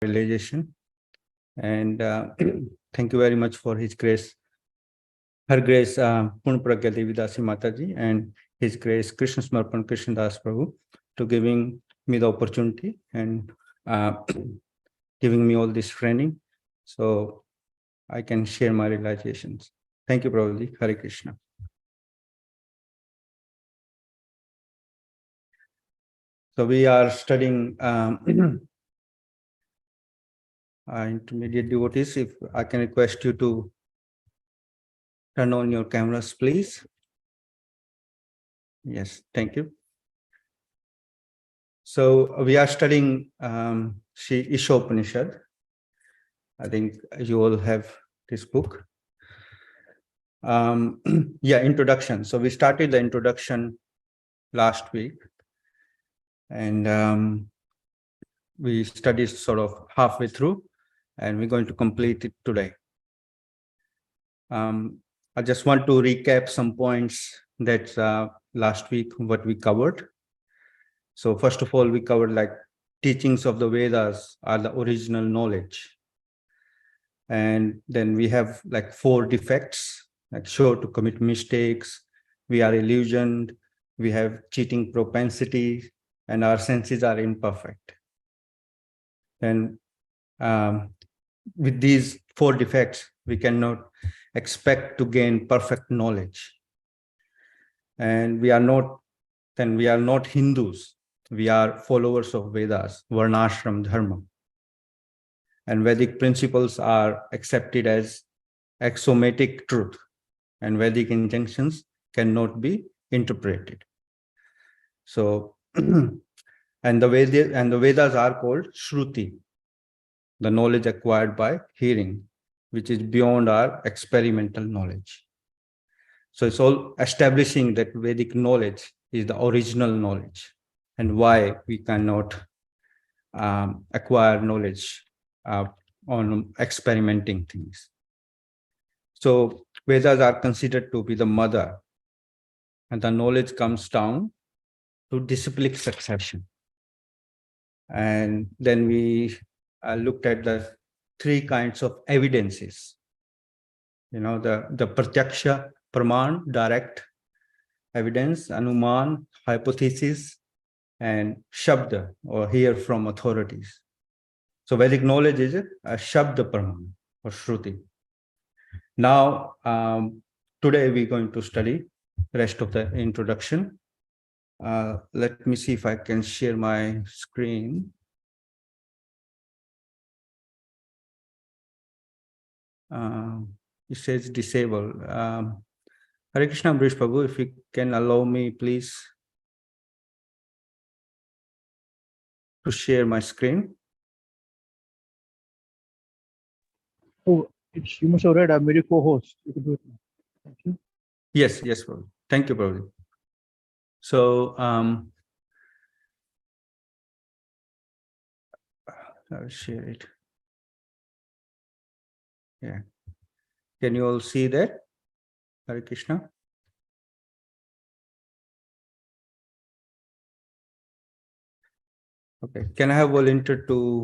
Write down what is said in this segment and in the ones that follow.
realization. And thank you very much for His grace, Her Grace Purna Pragya Devidasi Mataji, and His Grace Krishna Smarpan Krishna Das Prabhu to giving me the opportunity and giving me all this training so I can share my realizations. Thank you, Prabhuji. Hare Krishna. So we are studying intermediate devotees. If I can request you to turn on your cameras, please. Yes, thank you. So we are studying Isopanishad. I think you all have this book. Introduction. So we started the introduction last week, and we studied sort of halfway through, and we're going to complete it today. I just want to recap some points that last week what we covered. So first of all, we covered like teachings of the Vedas are the original knowledge. And then we have like 4 defects, like sure to commit mistakes, we are illusioned, we have cheating propensity, and our senses are imperfect. And with these 4 defects, we cannot expect to gain perfect knowledge. And we are not Hindus. We are followers of Vedas, Varnashram Dharma. And Vedic principles are accepted as axiomatic truth, and Vedic injunctions cannot be interpreted. So, and the Vedas are called Shruti, the knowledge acquired by hearing, which is beyond our experimental knowledge. So it's all establishing that Vedic knowledge is the original knowledge, and why we cannot acquire knowledge on experimenting things. So Vedas are considered to be the mother, and the knowledge comes down to disciplic succession. And then we looked at the 3 kinds of evidences. You know, the Pratyaksha, Praman, direct evidence, Anuman, hypothesis, and Shabda, or hear from authorities. So Vedic knowledge is a Shabda Praman, or Shruti. Now, today we're going to study the rest of the introduction. Let me see if I can share my screen. It says disable. Hare Krishna, Amrish Prabhu, if you can allow me, please, to share my screen. Oh, you must have read. I made a co-host. You can do it now. Thank you. Yes, Prabhu. Thank you, Prabhu. So, I'll share it. Yeah. Can you all see that? Hare Krishna. Okay. Can I have volunteer to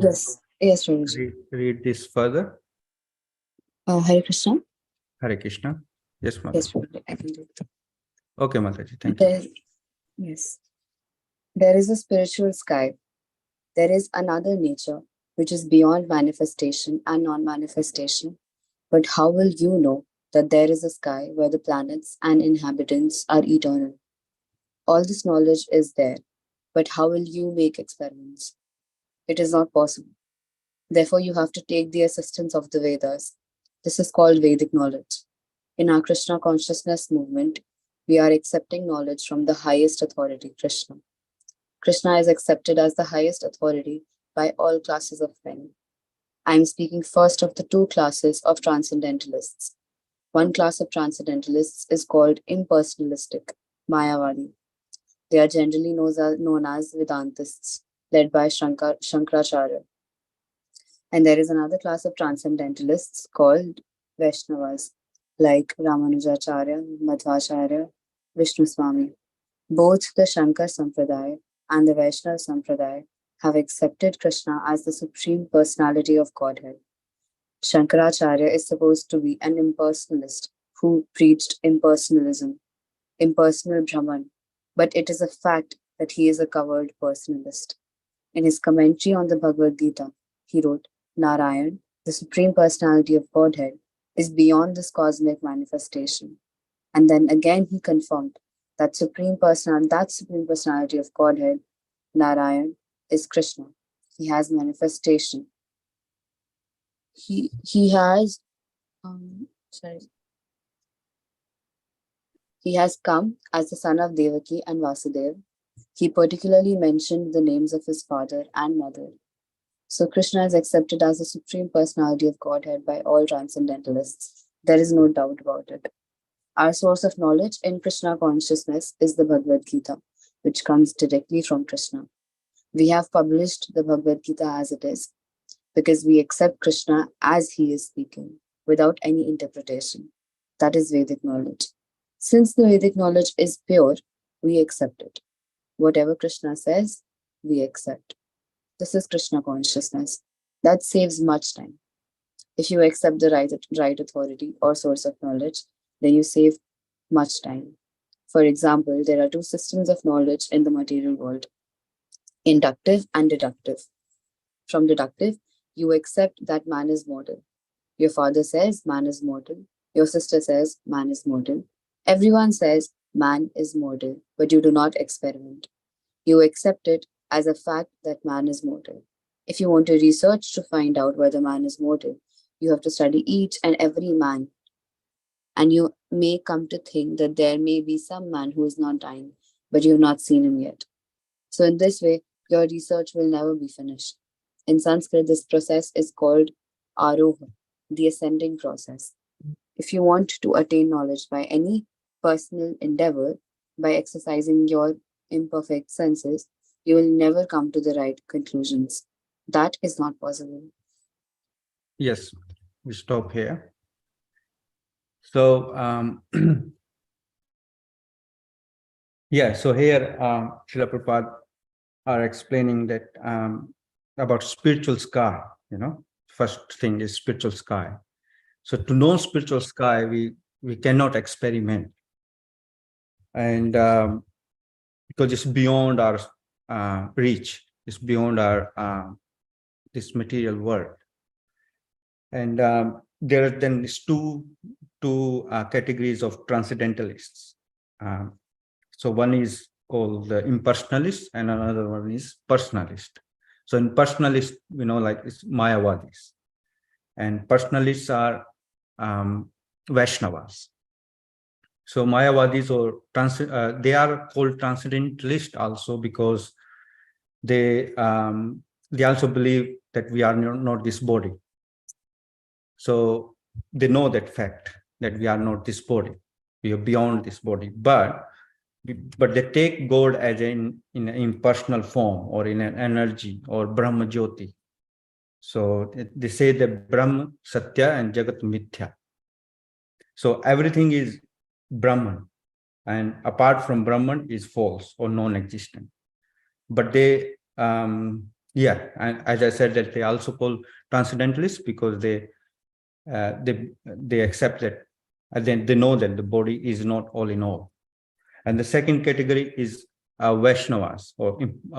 Yes, read this further? Hare Krishna. Hare Krishna. Yes, Mataji. Yes, I can do it. Okay, Mataji. Thank you. Yes. There is a spiritual sky. There is another nature which is beyond manifestation and non-manifestation. But how will you know that there is a sky where the planets and inhabitants are eternal? All this knowledge is there, but how will you make experiments? It is not possible. Therefore, you have to take the assistance of the Vedas. This is called Vedic knowledge. In our Krishna consciousness movement, we are accepting knowledge from the highest authority, Krishna. Krishna is accepted as the highest authority by all classes of men. I am speaking first of the 2 classes of transcendentalists. One class of transcendentalists is called impersonalistic, Mayavadi. They are generally known as Vedantists, led by Shankaracharya. And there is another class of transcendentalists called Vaishnavas, like Ramanujacharya, Madhvacharya, Vishnu Swami. Both the Shankar Sampradaya and the Vaishnava Sampradaya have accepted Krishna as the Supreme Personality of Godhead. Shankaracharya is supposed to be an impersonalist who preached impersonalism, impersonal Brahman, but it is a fact that he is a covered personalist. In his commentary on the Bhagavad Gita, he wrote, Narayan, the Supreme Personality of Godhead, is beyond this cosmic manifestation. And then again he confirmed that Supreme Personality of Godhead, Narayan, is Krishna. He has manifestation. He has He has come as the son of Devaki and Vasudeva. He particularly mentioned the names of his father and mother. So Krishna is accepted as the Supreme Personality of Godhead by all transcendentalists. There is no doubt about it. Our source of knowledge in Krishna consciousness is the Bhagavad Gita, which comes directly from Krishna. We have published the Bhagavad Gita as it is, because we accept Krishna as he is speaking, without any interpretation. That is Vedic knowledge. Since the Vedic knowledge is pure, we accept it. Whatever Krishna says, we accept. This is Krishna consciousness. That saves much time. If you accept the right authority or source of knowledge, then you save much time. For example, there are two systems of knowledge in the material world, inductive and deductive. From deductive, you accept that man is mortal. Your father says man is mortal. Your sister says man is mortal. Everyone says man is mortal, but you do not experiment. You accept it as a fact that man is mortal. If you want to research to find out whether man is mortal, you have to study each and every man. And you may come to think that there may be some man who is not dying, but you have not seen him yet. So in this way, your research will never be finished. In Sanskrit, this process is called aroha, the ascending process. If you want to attain knowledge by any personal endeavor, by exercising your imperfect senses, you will never come to the right conclusions. That is not possible. Yes, we stop here. So, so here Srila Prabhupada are explaining that about spiritual sky, first thing is spiritual sky. So to know spiritual sky, we cannot experiment. And because it's beyond our reach, it's beyond our this material world. And there are then two categories of transcendentalists. So one is called the impersonalist and another one is personalist. So in personalist, it's Mayavadis. And personalists are Vaishnavas. So Mayavadis or they are called transcendentalists also because they also believe that we are not this body. So they know that fact that we are not this body. We are beyond this body. But they take God as in an impersonal form or in an energy or Brahma Jyoti. So they say that Brahma, Satya and Jagat Mithya. So everything is Brahman, and apart from Brahman is false or non-existent. But they, and as I said, that they also call transcendentalists because they accept that, and then they know that the body is not all in all. And the second category is Vaishnavas or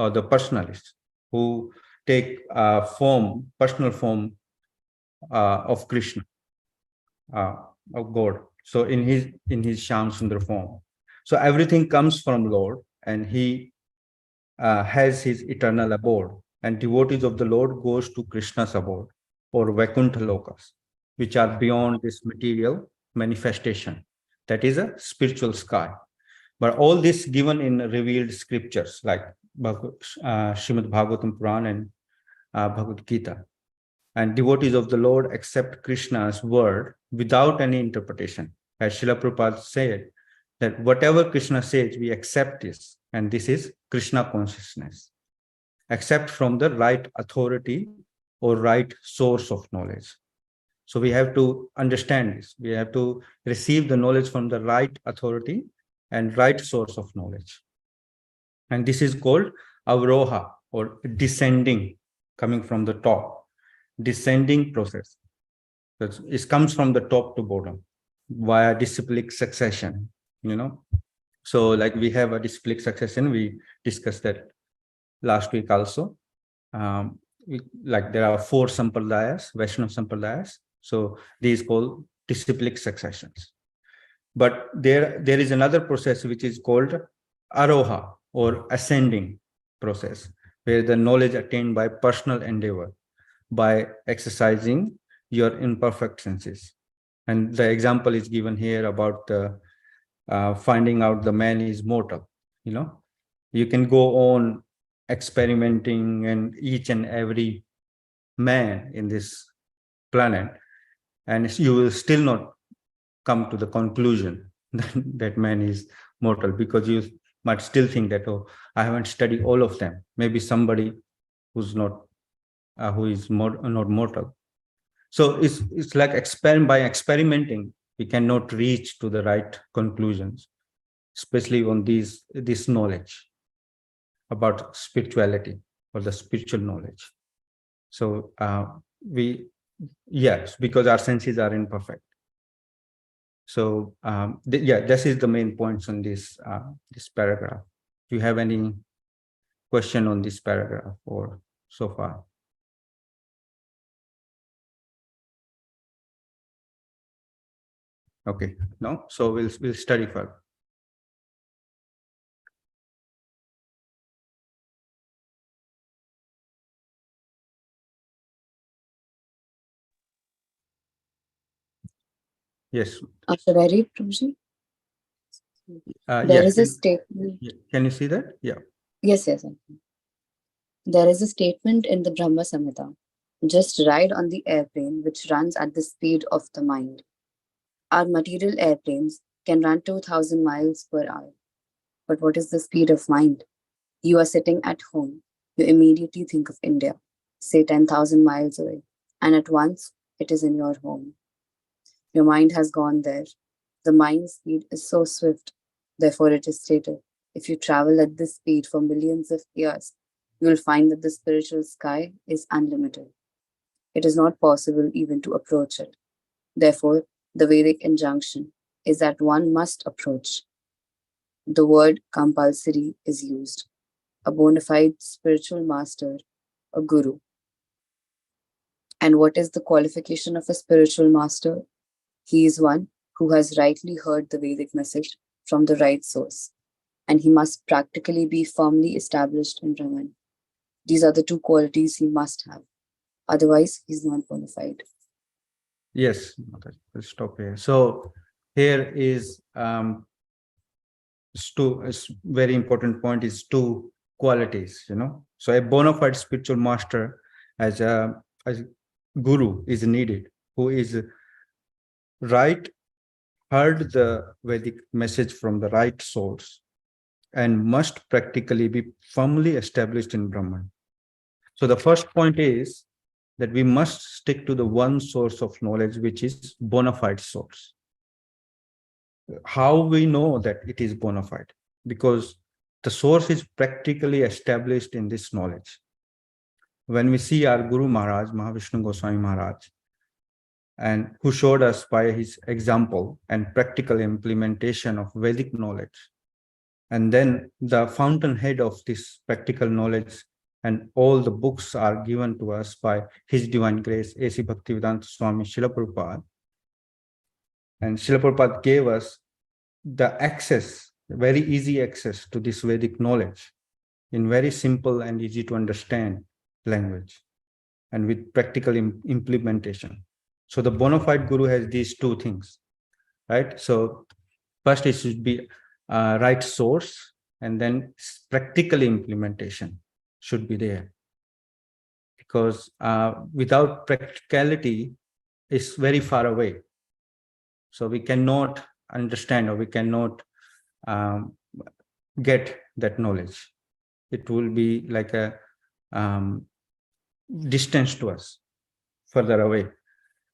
the personalists who take personal form of Krishna, of God. So in his Shyam Sundar form. So everything comes from Lord, and he has his eternal abode. And devotees of the Lord goes to Krishna's abode or Vaikuntha Lokas, which are beyond this material manifestation. That is a spiritual sky. But all this given in revealed scriptures like Srimad Bhagavatam Puran and Bhagavad Gita. And devotees of the Lord accept Krishna's word without any interpretation. As Srila Prabhupada said, that whatever Krishna says, we accept this. And this is Krishna consciousness. Accept from the right authority or right source of knowledge. So we have to understand this. We have to receive the knowledge from the right authority and right source of knowledge. And this is called Avroha, or descending, coming from the top, descending process. It comes from the top to bottom via disciplic succession, So like we have a disciplic succession, we discussed that last week also. Like there are 4 sampradayas, Vaishnava sampradayas. So these called disciplic successions. But there is another process which is called aroha or ascending process, where the knowledge attained by personal endeavor, by exercising your imperfect senses. And the example is given here about finding out the man is mortal. You can go on experimenting and each and every man in this planet, and you will still not come to the conclusion that man is mortal, because you might still think that, oh, I haven't studied all of them. Maybe somebody who's not not mortal. So it's like by experimenting, we cannot reach to the right conclusions, especially on this knowledge about spirituality or the spiritual knowledge. So yes, because our senses are imperfect. So this is the main points on this paragraph. Do you have any question on this paragraph or so far? Okay, no. So we'll study further. Yes. Should I read, Prabhuji? There yes. is a statement. Can you see that? Yeah. Yes. There is a statement in the Brahma Samhita. Just ride on the airplane which runs at the speed of the mind. Our material airplanes can run 2,000 miles per hour. But what is the speed of mind? You are sitting at home. You immediately think of India, say 10,000 miles away, and at once it is in your home. Your mind has gone there. The mind speed is so swift. Therefore, it is stated, if you travel at this speed for millions of years, you will find that the spiritual sky is unlimited. It is not possible even to approach it. Therefore, the Vedic injunction is that one must approach. The word compulsory is used. A bona fide spiritual master, a guru. And what is the qualification of a spiritual master? He is one who has rightly heard the Vedic message from the right source, and he must practically be firmly established in Brahman. These are the 2 qualities he must have. Otherwise, he's not bona fide. Yes, we'll stop here. So here is very important point is 2 qualities, So a bona fide spiritual master as a guru is needed, who is heard the Vedic message from the right source and must practically be firmly established in Brahman. So the first point is that we must stick to the one source of knowledge, which is bona fide source. How we know that it is bona fide? Because the source is practically established in this knowledge. When we see our Guru Maharaj, Mahavishnu Goswami Maharaj, and who showed us by his example and practical implementation of Vedic knowledge, and then the fountainhead of this practical knowledge and all the books are given to us by His Divine Grace, A.C. Bhaktivedanta Swami Srila Prabhupada. And Srila Prabhupada gave us the access, very easy access to this Vedic knowledge in very simple and easy to understand language and with practical implementation. So the bona fide guru has these 2 things, right? So first it should be right source, and then practical implementation should be there. Because without practicality, it's very far away. So we cannot understand or we cannot get that knowledge. It will be like a distance to us, further away.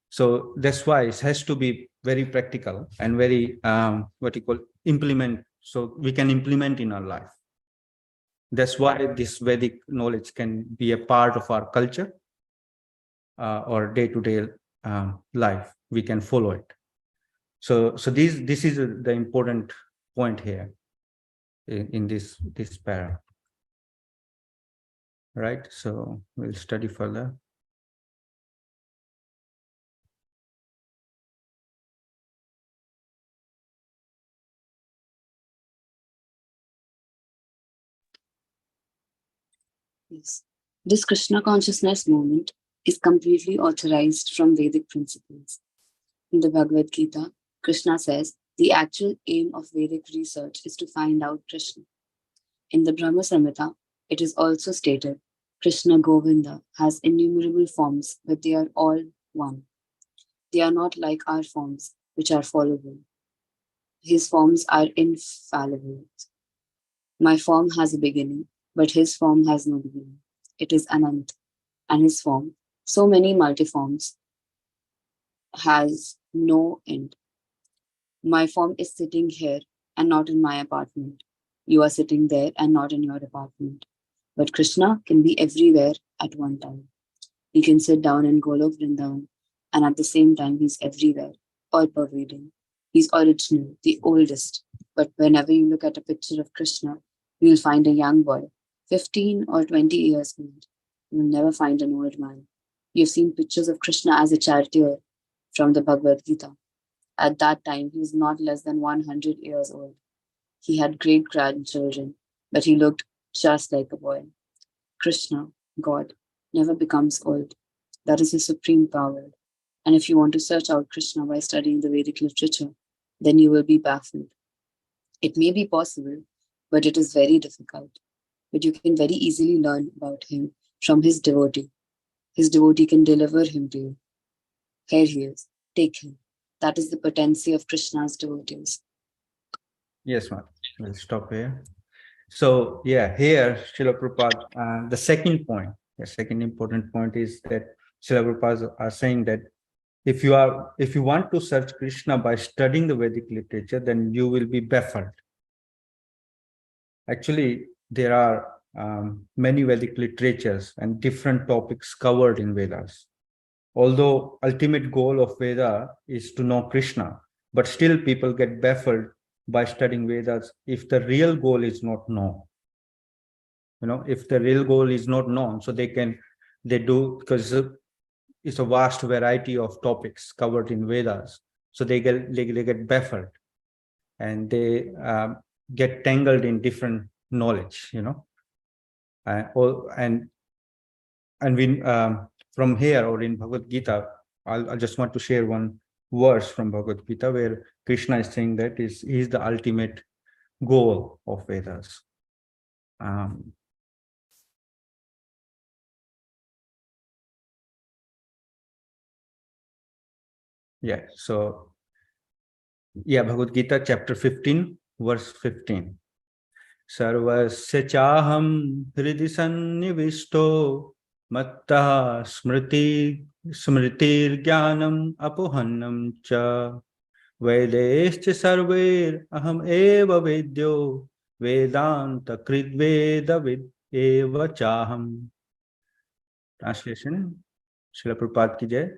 So that's why it has to be very practical and very implement, so we can implement in our life. That's why this Vedic knowledge can be a part of our culture or day-to-day life. We can follow it. So this is the important point here in this para. Right? So we'll study further. Yes. This Krishna consciousness movement is completely authorized from Vedic principles. In the Bhagavad Gita, Krishna says the actual aim of Vedic research is to find out Krishna. In the Brahma Samhita, it is also stated Krishna Govinda has innumerable forms, but they are all one. They are not like our forms, which are fallible. His forms are infallible. My form has a beginning, but his form has no beginning. It is Anant, and his form, so many multiforms, has no end. My form is sitting here and not in my apartment. You are sitting there and not in your apartment. But Krishna can be everywhere at one time. He can sit down in Golok Vrindavan, and at the same time, he's everywhere, all pervading. He's original, the oldest. But whenever you look at a picture of Krishna, you'll find a young boy, 15 or 20 years old. You'll never find an old man. You've seen pictures of Krishna as a charioteer from the Bhagavad Gita. At that time, he was not less than 100 years old. He had great grandchildren, but he looked just like a boy. Krishna, God, never becomes old. That is his supreme power. And if you want to search out Krishna by studying the Vedic literature, then you will be baffled. It may be possible, but it is very difficult. But you can very easily learn about him from his devotee. His devotee can deliver him to you. Here he is. Take him. That is the potency of Krishna's devotees. Yes, ma'am. We'll stop here. So yeah, here Srila Prabhupada, the second point, the second important point is that Srila Prabhupada are saying that if you want to search Krishna by studying the Vedic literature, then you will be baffled. Actually, there are many Vedic literatures and different topics covered in Vedas. Although ultimate goal of Veda is to know Krishna, but still people get baffled by studying Vedas if the real goal is not known. If the real goal is not known, so they do, because it's a vast variety of topics covered in Vedas. So they get baffled and they get tangled in different knowledge, and we from here or in Bhagavad Gita, I just want to share one verse from Bhagavad Gita where Krishna is saying that he is the ultimate goal of Vedas. Bhagavad Gita chapter 15 verse 15. Sarvasya chaham hridi sannivishto matta smritir jnanam apohannam cha Vedescha sarver aham eva vedyo vedanta kridveda vid eva chaham. Translation, Srila Prabhupada ki jai.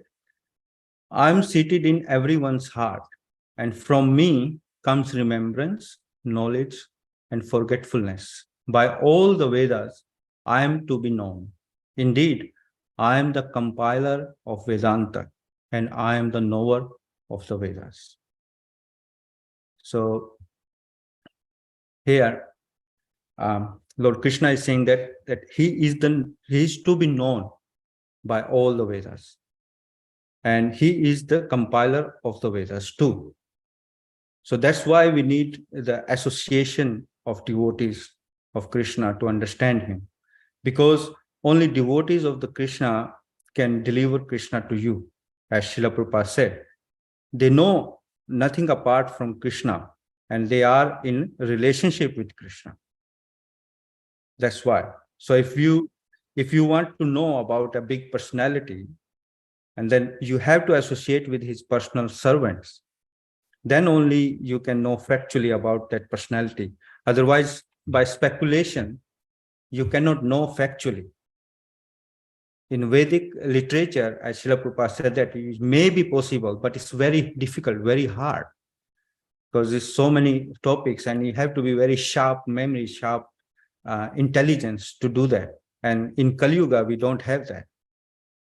I am seated in everyone's heart, and from me comes remembrance, knowledge, and forgetfulness. By all the Vedas, I am to be known. Indeed, I am the compiler of Vedanta, and I am the knower of the Vedas. So here, Lord Krishna is saying that he is to be known by all the Vedas. And he is the compiler of the Vedas too. So that's why we need the association of devotees of Krishna to understand him. Because only devotees of the Krishna can deliver Krishna to you. As Srila Prabhupada said, they know nothing apart from Krishna and they are in relationship with Krishna. That's why. So if you want to know about a big personality, and then you have to associate with his personal servants, then only you can know factually about that personality. Otherwise, by speculation, you cannot know factually. In Vedic literature, as Srila Prabhupada said, that it may be possible, but it's very difficult, very hard, because there's so many topics and you have to be very sharp memory, sharp intelligence to do that. And in Kali Yuga, we don't have that.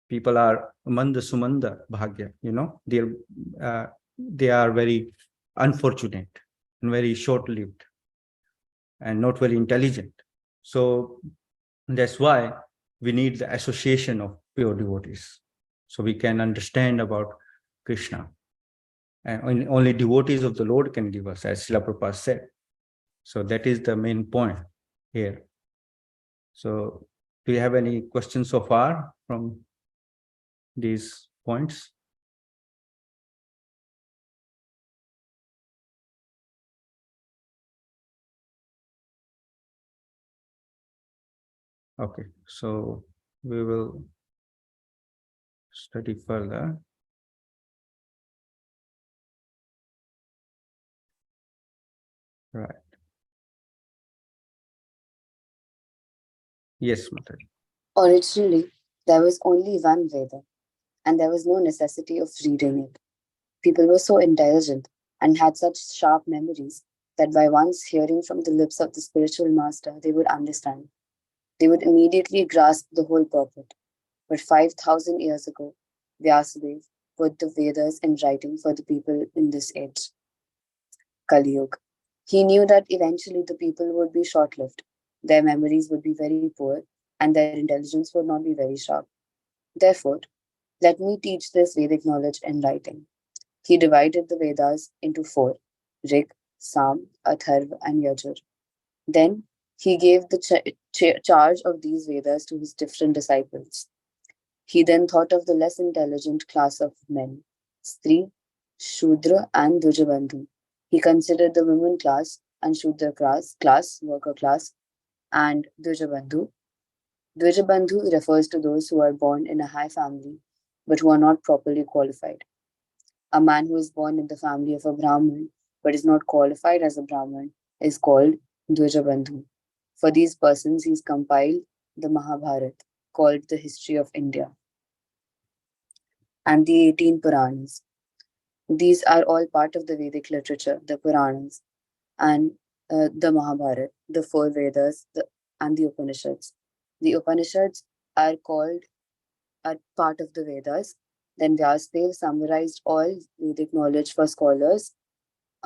People are manda sumanda bhagya, they are very unfortunate and very short-lived and not very intelligent. So that's why we need the association of pure devotees, so we can understand about Krishna. And only devotees of the Lord can give us, as Srila Prabhupada said. So that is the main point here. So do you have any questions so far from these points? Okay, so we will study further. Right. Yes, Mataji. Originally, there was only one Veda, and there was no necessity of reading it. People were so intelligent and had such sharp memories that by once hearing from the lips of the spiritual master, they would understand. They would immediately grasp the whole purport. But 5,000 years ago, Vyasadeva put the Vedas in writing for the people in this age, Kali Yuga. He knew that eventually the people would be short-lived, their memories would be very poor, and their intelligence would not be very sharp. Therefore, let me teach this Vedic knowledge in writing. He divided the Vedas into four: Rig, Sam, Atharva, and Yajur. Then he gave the charge of these Vedas to his different disciples. He then thought of the less intelligent class of men, Stri, Shudra, and Dujabandhu. He considered the women class and Shudra class, worker class, and Dujabandhu. Dujabandhu refers to those who are born in a high family but who are not properly qualified. A man who is born in the family of a Brahmin but is not qualified as a Brahmin is called Dvijabandhu. For these persons, he's compiled the Mahabharata, called the History of India, and the 18 Puranas. These are all part of the Vedic literature, the Puranas, and the Mahabharata, the four Vedas, and the Upanishads. The Upanishads are part of the Vedas. Then Vyasadeva summarized all Vedic knowledge for scholars.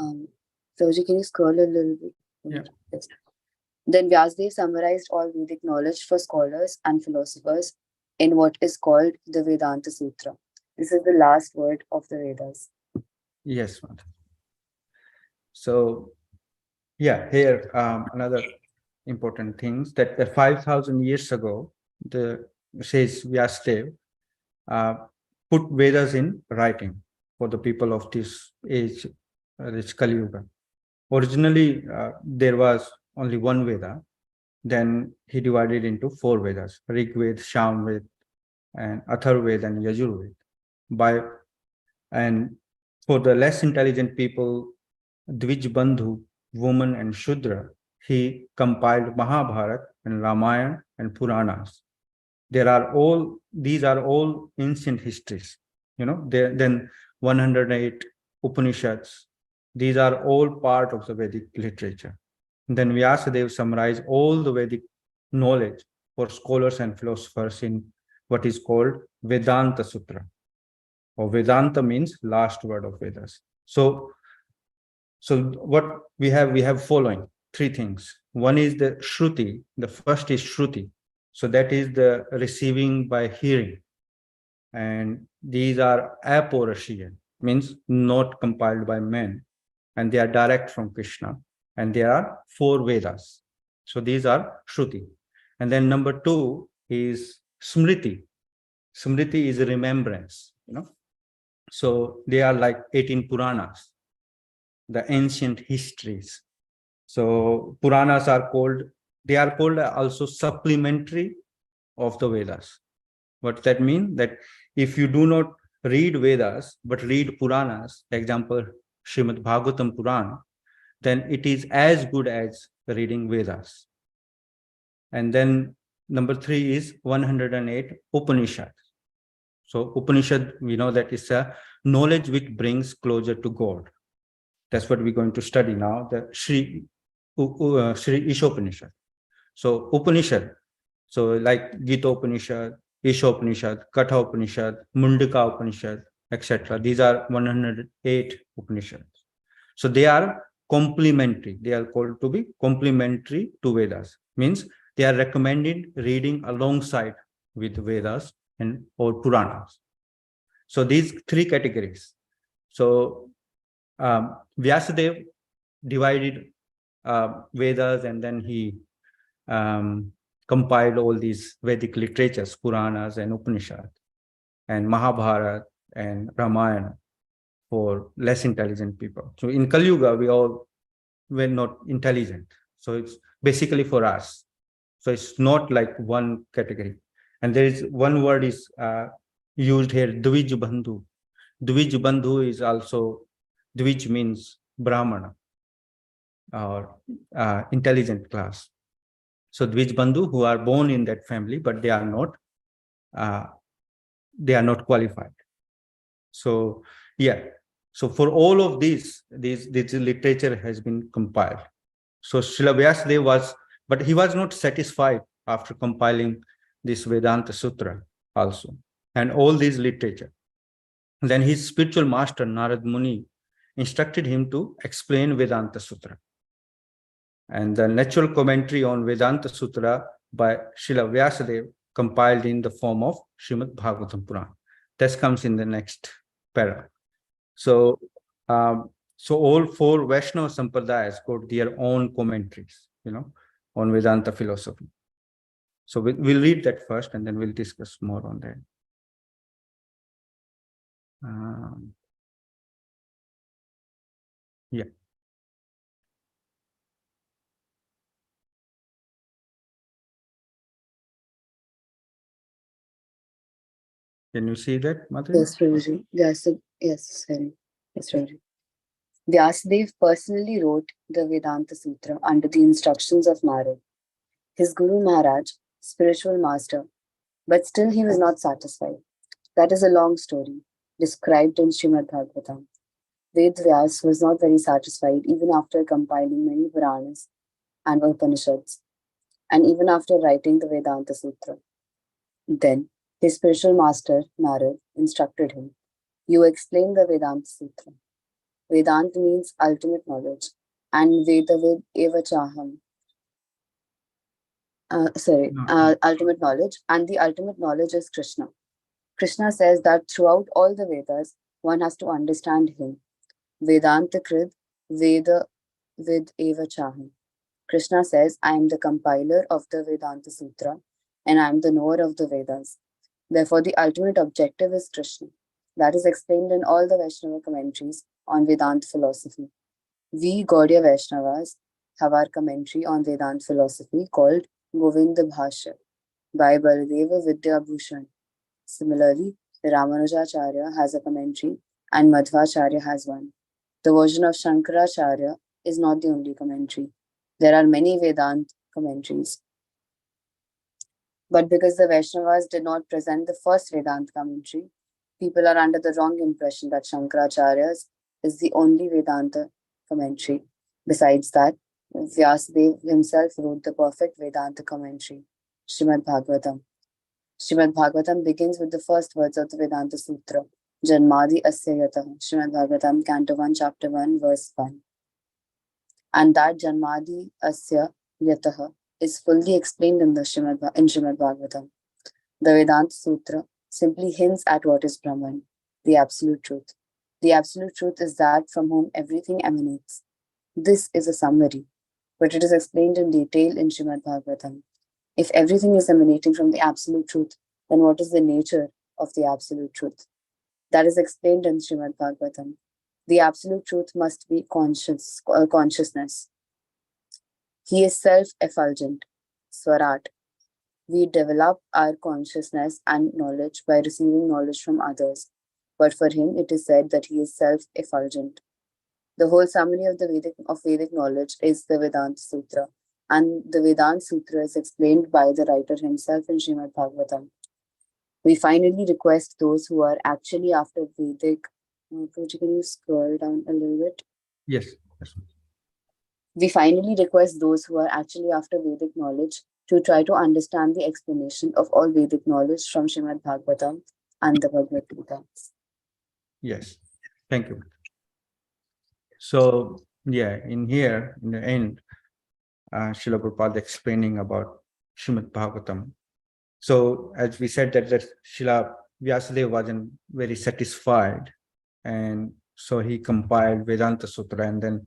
Prabhuji, can you scroll a little bit? Yeah. Yes. Then Vyasadeva summarized all Vedic knowledge for scholars and philosophers in what is called the Vedanta Sutra. This is the last word of the Vedas. Yes, Mataji. So yeah, here another important things that 5,000 years ago, says Vyasadeva put Vedas in writing for the people of this age, this Kali Yuga. Originally, there was only one Veda. Then he divided into four Vedas: Rig Veda, Sham Veda, and Atharva Veda, and Yajur Veda. And for the less intelligent people, Dvij Bandhu, woman, and Shudra, he compiled Mahabharata and Ramayana and Puranas. These are all ancient histories. Then 108 Upanishads. These are all part of the Vedic literature. Then Vyasadeva summarized all the Vedic knowledge for scholars and philosophers in what is called Vedanta Sutra. Or Vedanta means last word of Vedas. So what we have following three things. One is the Shruti. The first is Shruti. So that is the receiving by hearing. And these are aporashiyan, means not compiled by men. And they are direct from Krishna. And there are four Vedas. So these are Shruti. And then number two is Smriti. Smriti is a remembrance, So they are like 18 Puranas, the ancient histories. So Puranas are called also supplementary of the Vedas. What does that mean? That if you do not read Vedas, but read Puranas, example, Srimad Bhagavatam Purana, then it is as good as reading Vedas. And then number 3 is 108 Upanishad. So Upanishad, we know that is a knowledge which brings closer to God. That's what we're going to study now, the Sri Isopanishad. So Upanishad, so like Gita Upanishad, Isopanishad, Katha Upanishad, Mundaka Upanishad, etc. These are 108 Upanishads. So they are complementary. They are called to be complementary to Vedas. Means they are recommended reading alongside with Vedas and or Puranas. So these 3 categories. So Vyasadeva divided Vedas, and then he compiled all these Vedic literatures, Puranas and Upanishad, and Mahabharata and Ramayana for less intelligent people. So in Kali Yuga, we all were not intelligent. So it's basically for us. So it's not like one category. And there is one word is used here, Dvij Bandhu. Dvij Bandhu is also, Dvij means Brahmana or intelligent class. So Dvij Bandhu, who are born in that family, but they are not qualified. So yeah, so for all of this literature has been compiled. So Srila Vyasadeva was, but he was not satisfied after compiling this Vedanta Sutra also, and all these literature. Then his spiritual master, Narad Muni, instructed him to explain Vedanta Sutra. And the natural commentary on Vedanta Sutra by Srila Vyasadeva compiled in the form of Srimad Bhagavatam Purana. That comes in the next para. So, so all 4 Vaishnava Sampradayas got their own commentaries, on Vedanta philosophy. So we'll read that first, and then we'll discuss more on that. Yeah. Can you see that, Mother? Yes, Prabhuji. Yes, sorry. Yes, Prabhuji. Vyasadeva personally wrote the Vedanta Sutra under the instructions of Narad, his Guru Maharaj, spiritual master, but still he was not satisfied. That is a long story, described in Srimad Bhagavatam. Ved Vyas was not very satisfied even after compiling many Puranas and Upanishads, and even after writing the Vedanta Sutra. Then his spiritual master, Narad, instructed him, "You explain the Vedanta Sutra. Vedanta means ultimate knowledge, and Vedavid eva chaham. Ultimate knowledge, and the ultimate knowledge is Krishna. Krishna says that throughout all the Vedas, one has to understand him. Vedanta krid Veda vid eva chaham. Krishna says, I am the compiler of the Vedanta Sutra, and I am the knower of the Vedas. Therefore, the ultimate objective is Krishna. That is explained in all the Vaishnava commentaries on Vedanta philosophy. We Gaudiya Vaishnavas have our commentary on Vedanta philosophy called Govinda Bhashya by Baladeva Vidyabhushan. Similarly, the Ramanujacharya has a commentary and Madhvacharya has one. The version of Shankaracharya is not the only commentary. There are many Vedanta commentaries. But because the Vaishnavas did not present the first Vedanta commentary, people are under the wrong impression that Shankaracharya's is the only Vedanta commentary. Besides that, Vyasadeva himself wrote the perfect Vedanta commentary, Srimad Bhagavatam. Srimad Bhagavatam begins with the first words of the Vedanta Sutra, Janmadi Asya Yatah, Srimad Bhagavatam, Canto 1, Chapter 1, Verse 1. And that Janmadi Asya Yatah is fully explained in Srimad Bhagavatam. The Vedanta Sutra simply hints at what is Brahman, the absolute truth. The absolute truth is that from whom everything emanates. This is a summary, but it is explained in detail in Srimad Bhagavatam. If everything is emanating from the absolute truth, then what is the nature of the absolute truth? That is explained in Srimad Bhagavatam. The absolute truth must be consciousness. He is self-effulgent, Swarat. We develop our consciousness and knowledge by receiving knowledge from others. But for him, it is said that he is self-effulgent. The whole summary of the Vedic knowledge is the Vedanta Sutra, and the Vedanta Sutra is explained by the writer himself in Srimad Bhagavatam. We finally request those who are actually after Vedic. Prabhuji, can you scroll down a little bit? Yes. We finally request those who are actually after Vedic knowledge to try to understand the explanation of all Vedic knowledge from Srimad Bhagavatam and the Bhagavad Gita. Yes. Thank you. So yeah, in here, in the end, Srila Prabhupada explaining about Srimad Bhagavatam. So as we said that Srila Vyasadeva wasn't very satisfied, and so he compiled Vedanta Sutra, and then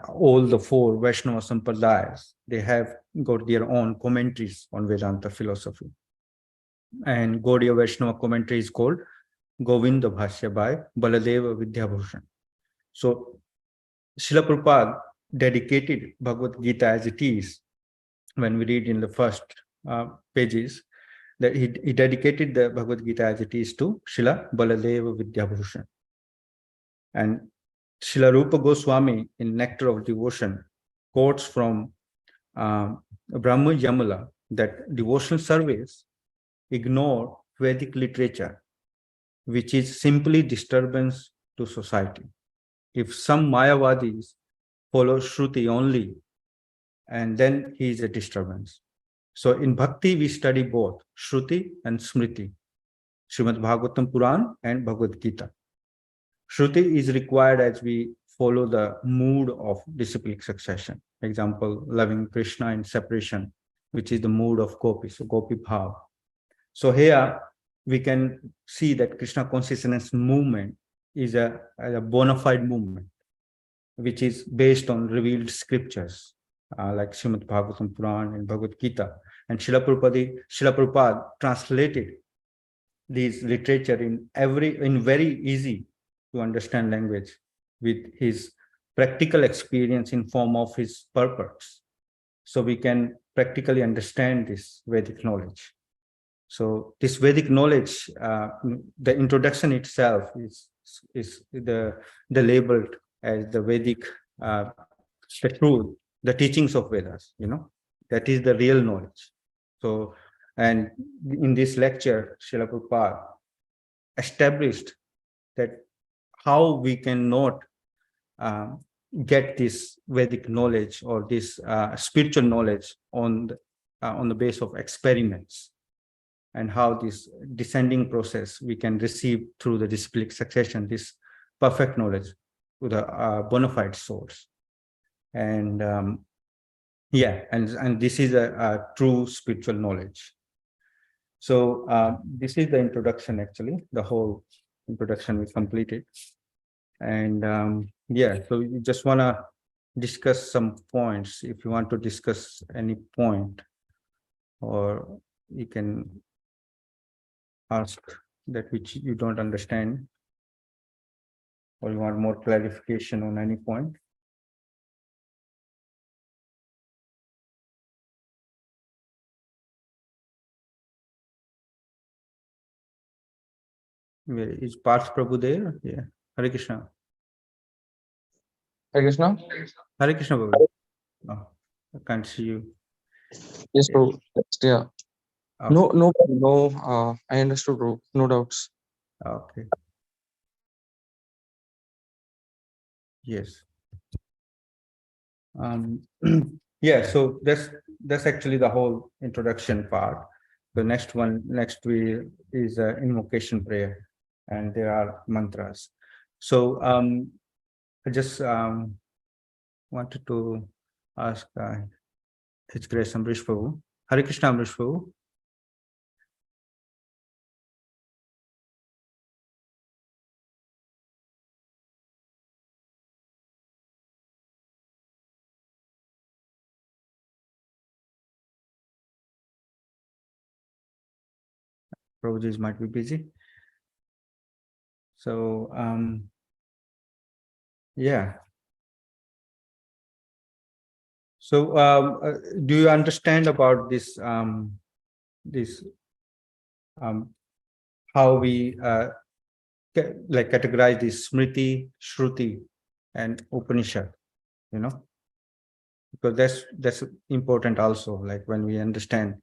all the four Vaishnava Sampradayas, they have got their own commentaries on Vedanta philosophy. And Gaudiya Vaishnava commentary is called Govinda Bhashya by Baladeva Vidyabhushan. So Srila Prabhupada dedicated Bhagavad Gita as it is. When we read in the first pages, that he dedicated the Bhagavad Gita as it is to Srila Baladeva Vidyabhushan. And Srila Rupa Goswami in Nectar of Devotion quotes from Brahma Yamala that devotional service ignore Vedic literature, which is simply disturbance to society. If some Mayavadis follow Shruti only, and then he is a disturbance. So in Bhakti, we study both Shruti and Smriti, Srimad Bhagavatam Puran and Bhagavad Gita. Shruti is required as we follow the mood of disciplic succession. Example, loving Krishna in separation, which is the mood of Gopi, so Gopi Bhav. So here we can see that Krishna consciousness movement is a bona fide movement, which is based on revealed scriptures, like Srimad Bhagavatam Puran and Bhagavad Gita. And Srila Prabhupada translated these literature in very easy to understand language with his practical experience in form of his purpose. So we can practically understand this Vedic knowledge. So this Vedic knowledge, the introduction itself is the labeled as the Vedic, the truth, the teachings of Vedas, that is the real knowledge. So, and in this lecture, Srila Prabhupada established that how we cannot get this Vedic knowledge or this spiritual knowledge on the base of experiments, and how this descending process we can receive through the disciplic succession, this perfect knowledge with a bona fide source. And and this is a true spiritual knowledge. So this is the introduction, actually, the whole introduction we completed. And so we just want to discuss some points. If you want to discuss any point, or you can ask that which you don't understand, or you want more clarification on any point. Where is Parth Prabhu there? Yeah. Hare Krishna. Hare Krishna. Hare Krishna, Prabhu. Oh, I can't see you. Yes, bro. Yeah. Okay. No. I understood, bro. No doubts. Okay. Yes. Yeah. So that's actually the whole introduction part. The next we is invocation prayer, and there are mantras. So I just wanted to ask His Grace Amrish Prabhu. Hare Krishna, Amrish Prabhu. Prabhuji might be busy. So yeah. So do you understand about this how we categorize this Smriti, Shruti, and Upanishad, because that's important also, like when we understand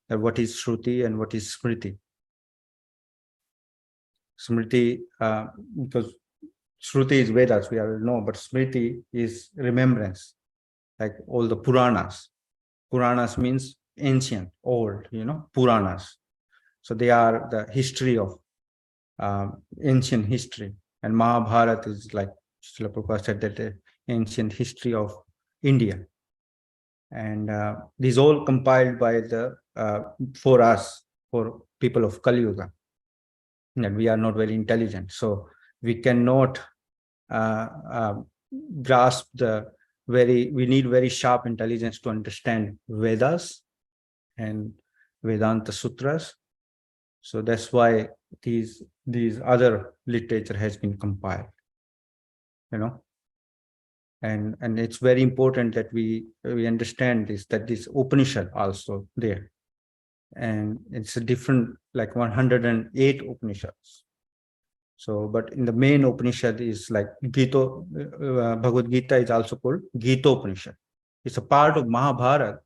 that what is Shruti and what is Smriti. Smriti, because Shruti is Vedas, we already know, but Smriti is remembrance, like all the Puranas. Puranas means ancient, old, Puranas. So they are the history of ancient history. And Mahabharata is like Srila Prabhupada said, that the ancient history of India. And these all compiled by for us, for people of Kali Yuga, that we are not very intelligent. So we cannot grasp we need very sharp intelligence to understand Vedas and Vedanta Sutras. So that's why these other literature has been compiled, and it's very important that we understand this, that this Upanishad also there, and it's a different, like 108 Upanishads. So, but in the main Upanishad is like Bhagavad Gita is also called Gita Upanishad. It's a part of Mahabharata,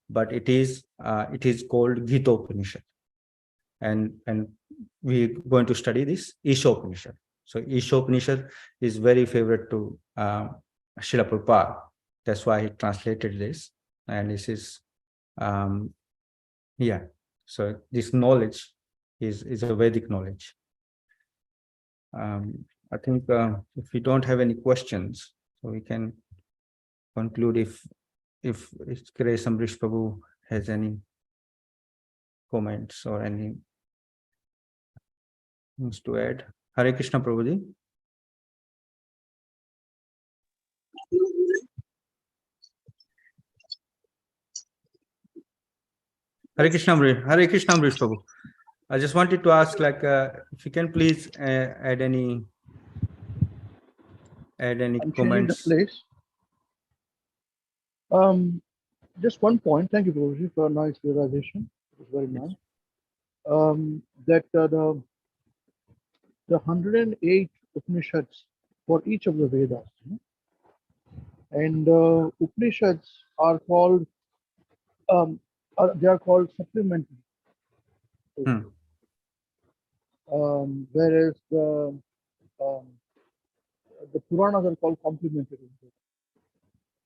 but it is called Gita Upanishad. And we're going to study this Isopanishad. So Isopanishad is very favorite to Srila Prabhupada. That's why he translated this. And this is, so this knowledge is a Vedic knowledge. I think if we don't have any questions, so we can conclude if Grace Amrish Prabhu has any comments or any things to add. Hare Krishna Prabhuji. Hare Krishna Amrish Prabhu. I just wanted to ask, like, if you can please add any I'm changing the comments. place. Just one point. Thank you, Prabhuji, for a nice realization. It was very nice. That the 108 Upanishads for each of the Vedas, and Upanishads are called they are called supplementary. Whereas the Puranas are called complementary.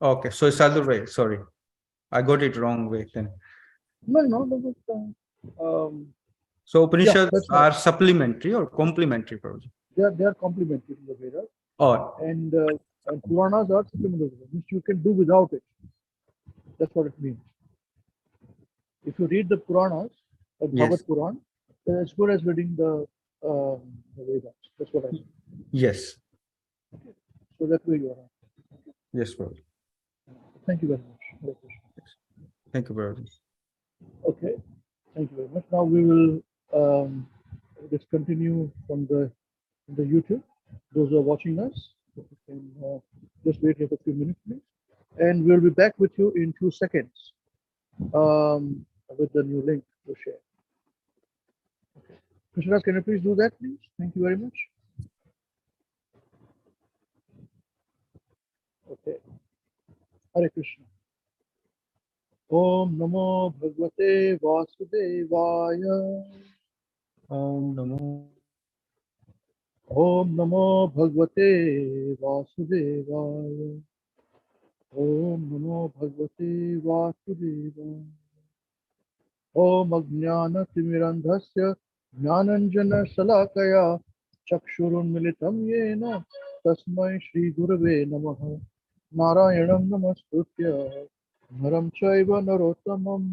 Okay, so it's other way. Sorry, I got it wrong way then. No. So Upanishads right. are supplementary or complementary, Prabhuji? They are complementary to the Vedas. Oh. And Puranas are supplementary, which you can do without it. That's what it means. If you read the Puranas, like Bhagavad Puran, then it's good as reading the Vedas. That's what I mean. Yes. Okay. So that way you are. Yes, Prabhuji. Thank you very much. Thank you, Prabhuji. Okay. Thank you very much. Now we will just continue from the YouTube. Those who are watching us, you can just wait here for a few minutes, please. And we'll be back with you in 2 seconds with the new link to share. Okay. Krishna, can you please do that, please? Thank you very much. Okay. Hare Krishna. Om Namo Bhagavate Vasudevaya. Om Namo. Om Namo Bhagavate Vasudevaya. Om Namo Bhagavate Vasudevaya. Om Ajnana Timirandhasya Jnananjana Salakaya Chakshurun Militam Yena Tasmai Shri Gurave Namaha. Narayanam Namaskritya Naram Chaiva Narottamam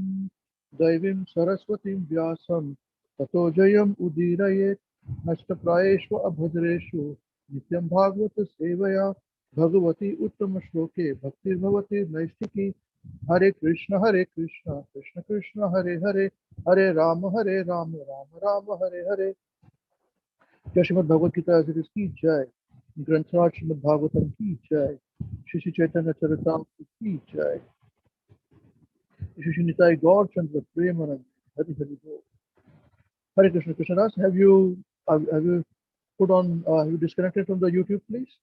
Daivim Saraswatim Vyasam Tato Jayam Udirayet Nashtaprayeshva Abhadreshu Nityam Bhagavata Sevaya Bhagavati Uttama Shloke Bhaktir Bhavati Naistiki. Hare Krishna, Krishna Krishna, Hare Hare, Hare Rama, Rama Rama, Hare Hare. Jai Srimad Bhagavad Gita as it is ki jai. Granthrat Srimad Bhagavatam ki jai. Shri Chaitanya Charitamrita ki jai. Shri Nitai Gaur Chandra Premanand. Hare Hare Bol. Hare Krishna, Krishnadas, have you put on? Have you disconnected from the YouTube, please?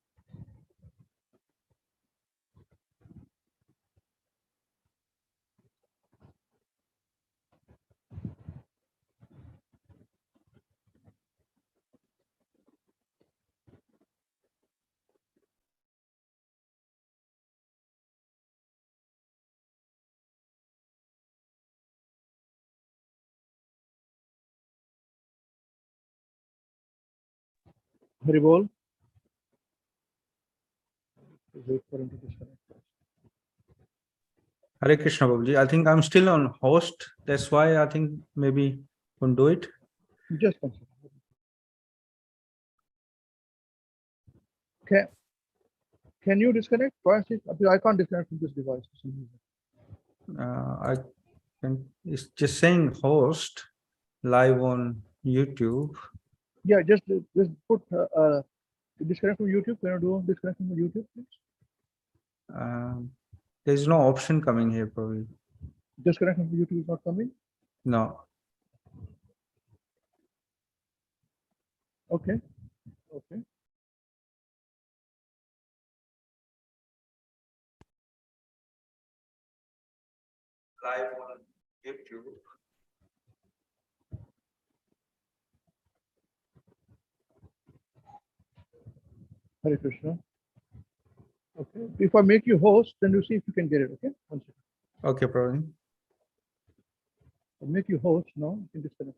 Hare Bol. Wait for him to disconnect. Hare Krishna, Babuji. I think I'm still on host. That's why I think maybe couldn't do it. Just one second. Okay. Can you disconnect? Try it. I can't disconnect from this device for some reason. I can, it's just saying host live on YouTube. Yeah, just put disconnect from YouTube. Can you do disconnect from YouTube, please? There's no option coming here, probably. Disconnect from YouTube is not coming. No. Okay. Okay. Live on YouTube. Hare Krishna. Okay. If I make you host, then you see if you can get it. Okay. One second. Okay, probably. I'll make you host now. You can disconnect.